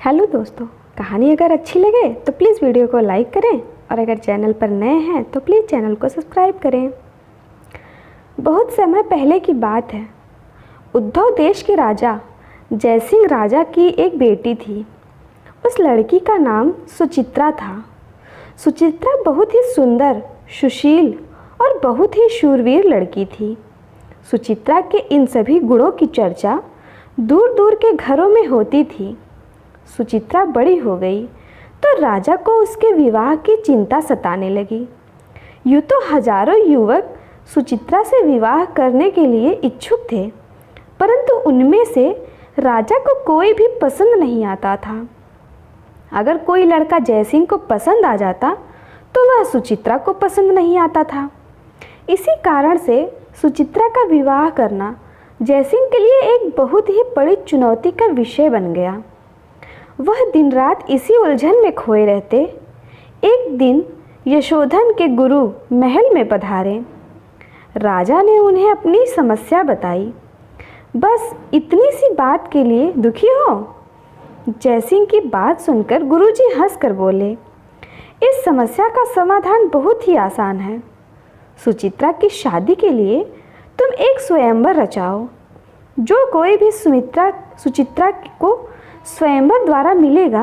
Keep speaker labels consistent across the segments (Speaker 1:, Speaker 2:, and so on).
Speaker 1: Hello दोस्तों, कहानी अगर अच्छी लगे तो प्लीज़ वीडियो को लाइक करें और अगर चैनल पर नए हैं तो प्लीज़ चैनल को सब्सक्राइब करें। बहुत समय पहले की बात है। उद्धव देश के राजा जयसिंह राजा की एक बेटी थी। उस लड़की का नाम सुचित्रा था। सुचित्रा बहुत ही सुंदर, सुशील और बहुत ही शूरवीर लड़की थी। सुचित्रा के इन सभी गुणों की चर्चा दूर दूर के घरों में होती थी। सुचित्रा बड़ी हो गई तो राजा को उसके विवाह की चिंता सताने लगी। यूँ तो हजारों युवक सुचित्रा से विवाह करने के लिए इच्छुक थे, परंतु उनमें से राजा को कोई भी पसंद नहीं आता था। अगर कोई लड़का जयसिंह को पसंद आ जाता तो वह सुचित्रा को पसंद नहीं आता था। इसी कारण से सुचित्रा का विवाह करना जयसिंह के लिए एक बहुत ही बड़ी चुनौती का विषय बन गया। वह दिन रात इसी उलझन में खोए रहते। एक दिन यशोधन के गुरु महल में पधारे। राजा ने उन्हें अपनी समस्या बताई। बस इतनी सी बात के लिए दुखी हो? जयसिंह की बात सुनकर गुरुजी हंसकर बोले, इस समस्या का समाधान बहुत ही आसान है। सुचित्रा की शादी के लिए तुम एक स्वयंवर रचाओ। जो कोई भी सुचित्रा को स्वयंवर द्वारा मिलेगा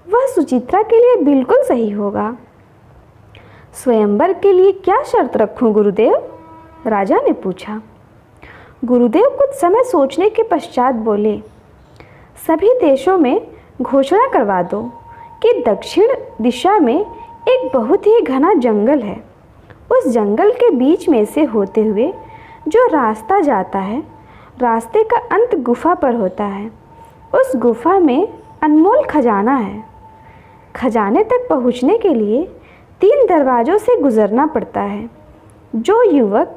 Speaker 1: वह सुचित्रा के लिए बिल्कुल सही होगा। स्वयंवर के लिए क्या शर्त रखूं गुरुदेव? राजा ने पूछा। गुरुदेव कुछ समय सोचने के पश्चात बोले, सभी देशों में घोषणा करवा दो कि दक्षिण दिशा में एक बहुत ही घना जंगल है। उस जंगल के बीच में से होते हुए जो रास्ता जाता है, रास्ते का अंत गुफा पर होता है। उस गुफा में अनमोल खजाना है। खजाने तक पहुंचने के लिए 3 दरवाज़ों से गुजरना पड़ता है। जो युवक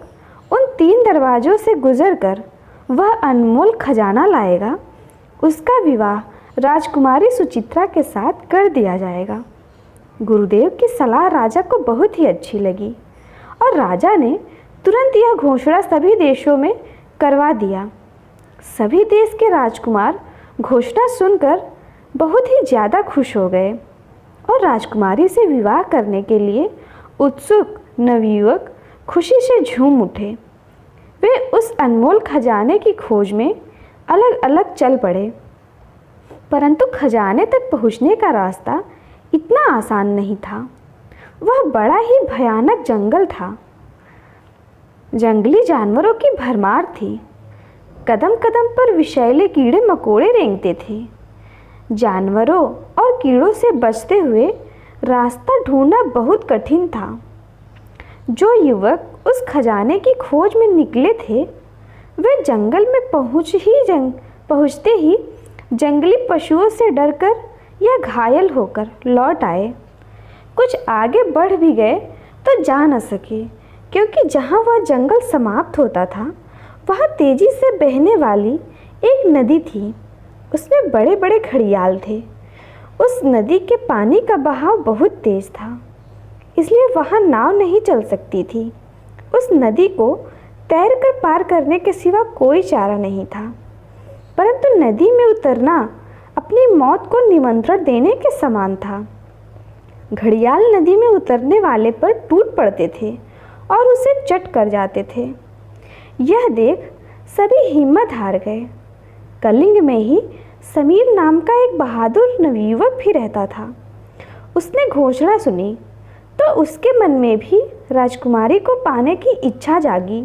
Speaker 1: उन 3 दरवाज़ों से गुजरकर वह अनमोल खजाना लाएगा, उसका विवाह राजकुमारी सुचित्रा के साथ कर दिया जाएगा। गुरुदेव की सलाह राजा को बहुत ही अच्छी लगी और राजा ने तुरंत यह घोषणा सभी देशों में करवा दिया। सभी देश के राजकुमार घोषणा सुनकर बहुत ही ज़्यादा खुश हो गए और राजकुमारी से विवाह करने के लिए उत्सुक नवयुवक खुशी से झूम उठे। वे उस अनमोल खजाने की खोज में अलग अलग चल पड़े, परंतु खजाने तक पहुंचने का रास्ता इतना आसान नहीं था। वह बड़ा ही भयानक जंगल था। जंगली जानवरों की भरमार थी। कदम कदम पर विषैले कीड़े मकोड़े रेंगते थे। जानवरों और कीड़ों से बचते हुए रास्ता ढूंढना बहुत कठिन था। जो युवक उस खजाने की खोज में निकले थे वे जंगल में पहुंचते ही जंगली पशुओं से डरकर या घायल होकर लौट आए। कुछ आगे बढ़ भी गए तो जा न सके, क्योंकि जहां वह जंगल समाप्त होता था वहाँ तेजी से बहने वाली एक नदी थी। उसमें बड़े बड़े घड़ियाल थे। उस नदी के पानी का बहाव बहुत तेज था, इसलिए वहाँ नाव नहीं चल सकती थी। उस नदी को तैरकर पार करने के सिवा कोई चारा नहीं था, परंतु नदी में उतरना अपनी मौत को निमंत्रण देने के समान था। घड़ियाल नदी में उतरने वाले पर टूट पड़ते थे और उसे चट कर जाते थे। यह देख सभी हिम्मत हार गए। कलिंग में ही समीर नाम का एक बहादुर नवयुवक भी रहता था। उसने घोषणा सुनी तो उसके मन में भी राजकुमारी को पाने की इच्छा जागी।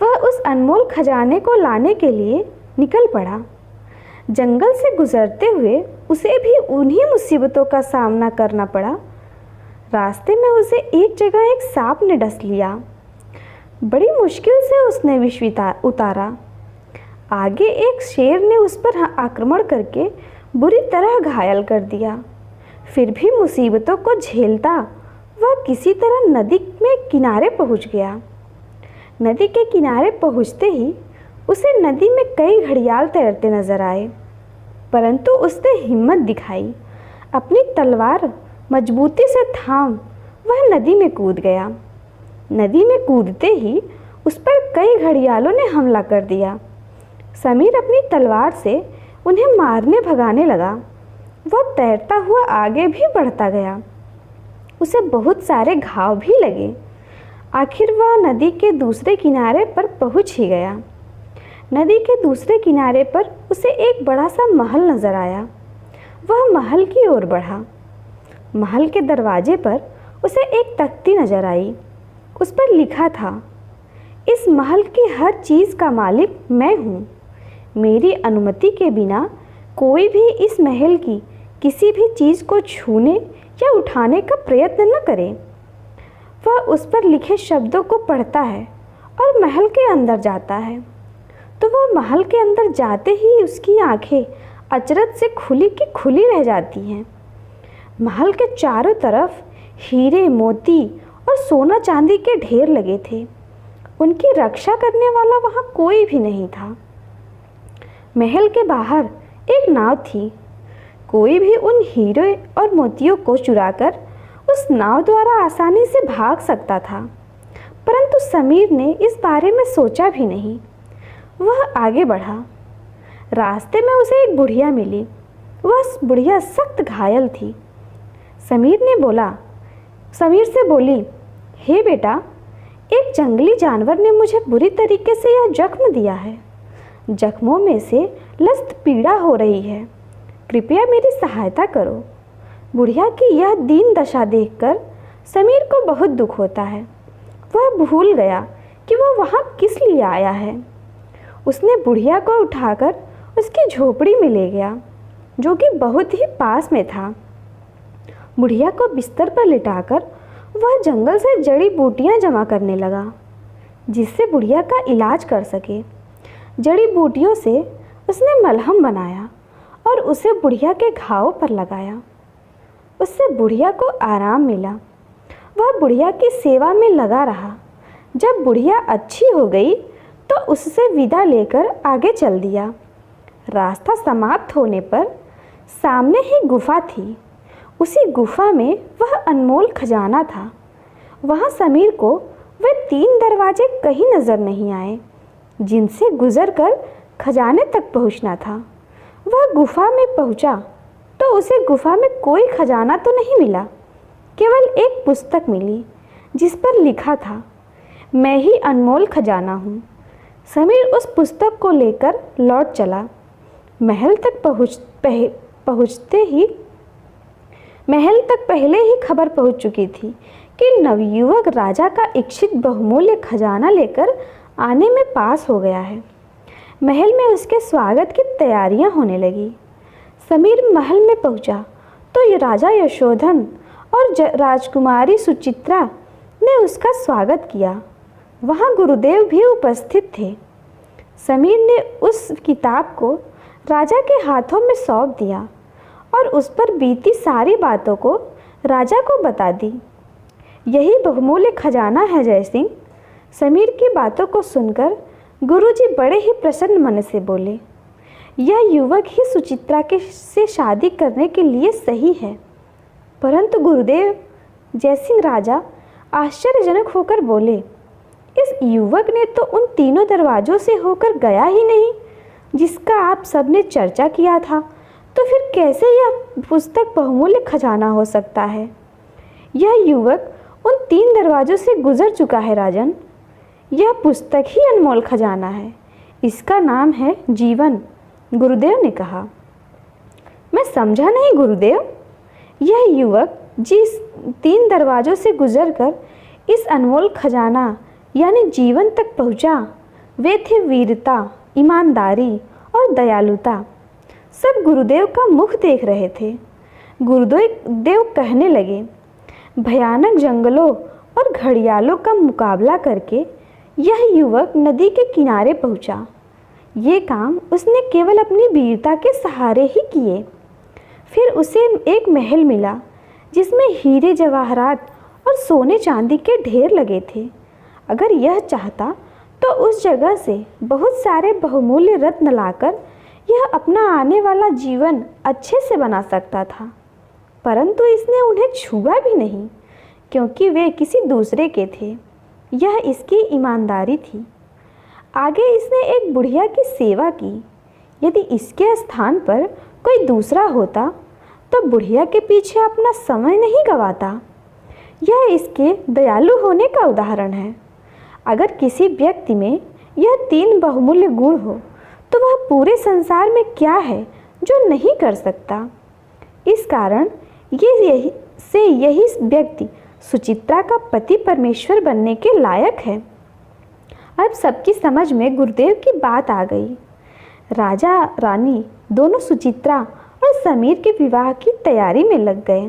Speaker 1: वह उस अनमोल खजाने को लाने के लिए निकल पड़ा। जंगल से गुजरते हुए उसे भी उन्हीं मुसीबतों का सामना करना पड़ा। रास्ते में उसे एक जगह एक सांप ने डस लिया। बड़ी मुश्किल से उसने विष उतारा। आगे एक शेर ने उस पर आक्रमण करके बुरी तरह घायल कर दिया। फिर भी मुसीबतों को झेलता वह किसी तरह नदी में किनारे पहुंच गया। नदी के किनारे पहुंचते ही उसे नदी में कई घड़ियाल तैरते नजर आए, परंतु उसने हिम्मत दिखाई। अपनी तलवार मजबूती से थाम वह नदी में कूद गया। नदी में कूदते ही उस पर कई घड़ियालों ने हमला कर दिया। समीर अपनी तलवार से उन्हें मारने भगाने लगा। वह तैरता हुआ आगे भी बढ़ता गया। उसे बहुत सारे घाव भी लगे। आखिर वह नदी के दूसरे किनारे पर पहुंच ही गया। नदी के दूसरे किनारे पर उसे एक बड़ा सा महल नजर आया। वह महल की ओर बढ़ा। महल के दरवाजे पर उसे एक तख्ती नजर आई। उस पर लिखा था, इस महल की हर चीज़ का मालिक मैं हूँ। मेरी अनुमति के बिना कोई भी इस महल की किसी भी चीज़ को छूने या उठाने का प्रयत्न न करे। वह उस पर लिखे शब्दों को पढ़ता है और महल के अंदर जाता है। तो वह महल के अंदर जाते ही उसकी आंखें अचरज से खुली की खुली रह जाती हैं। महल के चारों तरफ हीरे, मोती और सोना चांदी के ढेर लगे थे। उनकी रक्षा करने वाला वहाँ कोई भी नहीं था। महल के बाहर एक नाव थी। कोई भी उन हीरे और मोतियों को चुराकर उस नाव द्वारा आसानी से भाग सकता था, परंतु समीर ने इस बारे में सोचा भी नहीं। वह आगे बढ़ा। रास्ते में उसे एक बुढ़िया मिली। वह बुढ़िया सख्त घायल थी। समीर से बोली, हे बेटा, एक जंगली जानवर ने मुझे बुरी तरीके से यह जख्म दिया है। जख्मों में से लस्त पीड़ा हो रही है। कृपया मेरी सहायता करो। बुढ़िया की यह दीन दशा देखकर समीर को बहुत दुख होता है। वह भूल गया कि वह वहाँ किस लिए आया है। उसने बुढ़िया को उठाकर उसकी झोपड़ी में ले गया, जो कि बहुत ही पास में था। बुढ़िया को बिस्तर पर लिटाकर वह जंगल से जड़ी बूटियाँ जमा करने लगा, जिससे बुढ़िया का इलाज कर सके। जड़ी बूटियों से उसने मलहम बनाया और उसे बुढ़िया के घाव पर लगाया। उससे बुढ़िया को आराम मिला। वह बुढ़िया की सेवा में लगा रहा। जब बुढ़िया अच्छी हो गई तो उससे विदा लेकर आगे चल दिया। रास्ता समाप्त होने पर सामने ही गुफा थी। उसी गुफा में वह अनमोल खजाना था। वहाँ समीर को वे 3 दरवाजे कहीं नज़र नहीं आए, जिनसे गुजरकर खजाने तक पहुँचना था। वह गुफा में पहुँचा तो उसे गुफा में कोई खजाना तो नहीं मिला, केवल एक पुस्तक मिली जिस पर लिखा था, मैं ही अनमोल खजाना हूँ। समीर उस पुस्तक को लेकर लौट चला। महल तक पहले ही खबर पहुँच चुकी थी कि नवयुवक राजा का इच्छित बहुमूल्य खजाना लेकर आने में पास हो गया है। महल में उसके स्वागत की तैयारियां होने लगी। समीर महल में पहुंचा तो ये राजा यशोधन और राजकुमारी सुचित्रा ने उसका स्वागत किया। वहां गुरुदेव भी उपस्थित थे। समीर ने उस किताब को राजा के हाथों में सौंप दिया और उस पर बीती सारी बातों को राजा को बता दी। यही बहुमूल्य खजाना है जय सिंह। समीर की बातों को सुनकर गुरुजी बड़े ही प्रसन्न मन से बोले, यह युवक ही सुचित्रा से शादी करने के लिए सही है। परंतु गुरुदेव, जयसिंह राजा आश्चर्यजनक होकर बोले, इस युवक ने तो उन 3 दरवाजों से होकर गया ही नहीं जिसका आप सबने चर्चा किया था, तो फिर कैसे यह पुस्तक बहुमूल्य खजाना हो सकता है? यह युवक उन 3 दरवाजों से गुजर चुका है राजन। यह पुस्तक ही अनमोल खजाना है। इसका नाम है जीवन, गुरुदेव ने कहा। मैं समझा नहीं गुरुदेव। यह युवक जिस 3 दरवाजों से गुजरकर इस अनमोल खजाना यानी जीवन तक पहुंचा, वे थे वीरता, ईमानदारी और दयालुता। सब गुरुदेव का मुख देख रहे थे। गुरुदेव कहने लगे, भयानक जंगलों और घड़ियालों का मुकाबला करके यह युवक नदी के किनारे पहुंचा। ये काम उसने केवल अपनी वीरता के सहारे ही किए। फिर उसे एक महल मिला जिसमें हीरे जवाहरात और सोने चांदी के ढेर लगे थे। अगर यह चाहता तो उस जगह से बहुत सारे बहुमूल्य रत्न लाकर यह अपना आने वाला जीवन अच्छे से बना सकता था, परंतु इसने उन्हें छुआ भी नहीं, क्योंकि वे किसी दूसरे के थे। यह इसकी ईमानदारी थी। आगे इसने एक बुढ़िया की सेवा की। यदि इसके स्थान पर कोई दूसरा होता तो बुढ़िया के पीछे अपना समय नहीं गंवाता। यह इसके दयालु होने का उदाहरण है। अगर किसी व्यक्ति में यह 3 बहुमूल्य गुण हो तो वह पूरे संसार में क्या है जो नहीं कर सकता। इस कारण यही व्यक्ति सुचित्रा का पति परमेश्वर बनने के लायक है। अब सबकी समझ में गुरुदेव की बात आ गई। राजा रानी दोनों सुचित्रा और समीर के विवाह की तैयारी में लग गए।